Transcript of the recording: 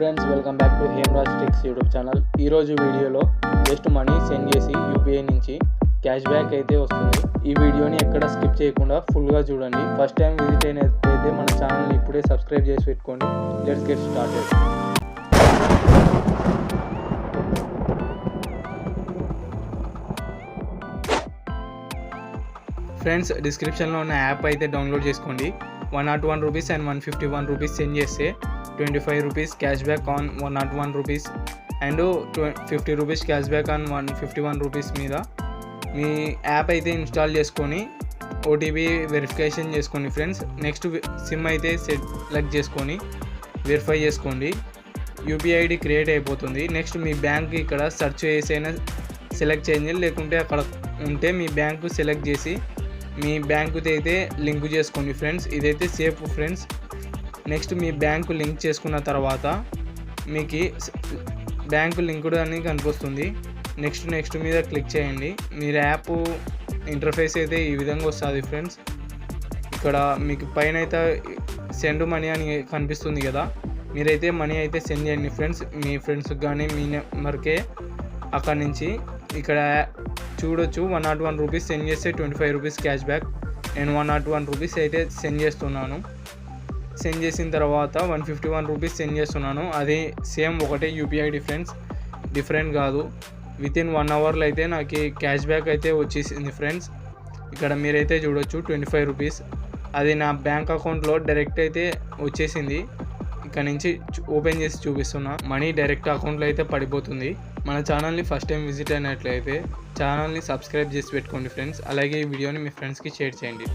Friends, welcome back to Hemraj tricks YouTube channel. ఈరోజు వీడియోలో just money send చేసి UPI నుంచి క్యాష్ బ్యాక్ అయితే వస్తుంది. ఈ వీడియోని ఎక్కడ స్కిప్ చేయకుండా ఫుల్గా చూడండి. ఫస్ట్ టైం విజిట్ అయినట్లయితే మన ఛానల్ని ఇప్పుడే సబ్స్క్రైబ్ చేసి పెట్టుకోండి. Let's get started. ఫ్రెండ్స్, డిస్క్రిప్షన్లో ఉన్న యాప్ అయితే డౌన్లోడ్ చేసుకోండి. 101 రూపీస్ అండ్ 151 రూపీస్ సెండ్ చేస్తే 25 rupees cash back on 101 rupees and 50 rupees cash back on 151 rupees మీద మీ యాప్ అయితే ఇన్స్టాల్ చేసుకొని ఓటీపీ వెరిఫికేషన్ చేసుకోండి ఫ్రెండ్స్. నెక్స్ట్ సిమ్ అయితే సెలెక్ట్ చేసుకొని వెరిఫై చేసుకోండి. యూపీఐ ఐడి క్రియేట్ అయిపోతుంది. నెక్స్ట్ మీ బ్యాంక్ ఇక్కడ సెర్చ్ చేసైనా సెలెక్ట్ చేయండి, లేకుంటే అక్కడ ఉంటే మీ బ్యాంకు సెలెక్ట్ చేసి మీ బ్యాంకుతో అయితే లింక్ చేసుకోండి ఫ్రెండ్స్. ఇదైతే సేఫ్ ఫ్రెండ్స్. నెక్స్ట్ మీ బ్యాంకు లింక్ చేసుకున్న తర్వాత మీకు బ్యాంకు లింక్డ్ అని కనిపిస్తుంది. నెక్స్ట్ మీద క్లిక్ చేయండి. మీరు యాప్ ఇంటర్ఫేస్ అయితే ఈ విధంగా వస్తుంది ఫ్రెండ్స్. ఇక్కడ మీకు పైన అయితే సెండ్ మనీ అని కనిపిస్తుంది కదా, మీరైతే మనీ అయితే సెండ్ చేయండి ఫ్రెండ్స్. మీ ఫ్రెండ్స్కి కానీ మీ నెంబర్కే అక్కడి నుంచి ఇక్కడ చూడొచ్చు. 101 రూపీస్ సెండ్ చేస్తే 25 రూపీస్ క్యాష్ బ్యాక్. నేను 101 రూపీస్ అయితే సెండ్ చేస్తున్నాను. సెండ్ చేసిన తర్వాత 151 రూపీస్ సెండ్ చేస్తున్నాను. అది సేమ్ ఒకటే యూపీఐ డిఫరెంట్ కాదు. వితిన్ 1 అవర్లో అయితే నాకు క్యాష్ బ్యాక్ అయితే వచ్చేసింది ఫ్రెండ్స్. ఇక్కడ మీరైతే చూడొచ్చు 25 రూపీస్. అది నా బ్యాంక్ అకౌంట్లో డైరెక్ట్ అయితే వచ్చేసింది. ఇక్కడ నుంచి ఓపెన్ చేసి చూపిస్తున్నా. మనీ డైరెక్ట్ అకౌంట్లో అయితే పడిపోతుంది. మన ఛానల్ని ఫస్ట్ టైం విజిట్ అయినట్లయితే ఛానల్ని సబ్స్క్రైబ్ చేసి పెట్టుకోండి ఫ్రెండ్స్. అలాగే ఈ వీడియోని మీ ఫ్రెండ్స్కి షేర్ చేయండి.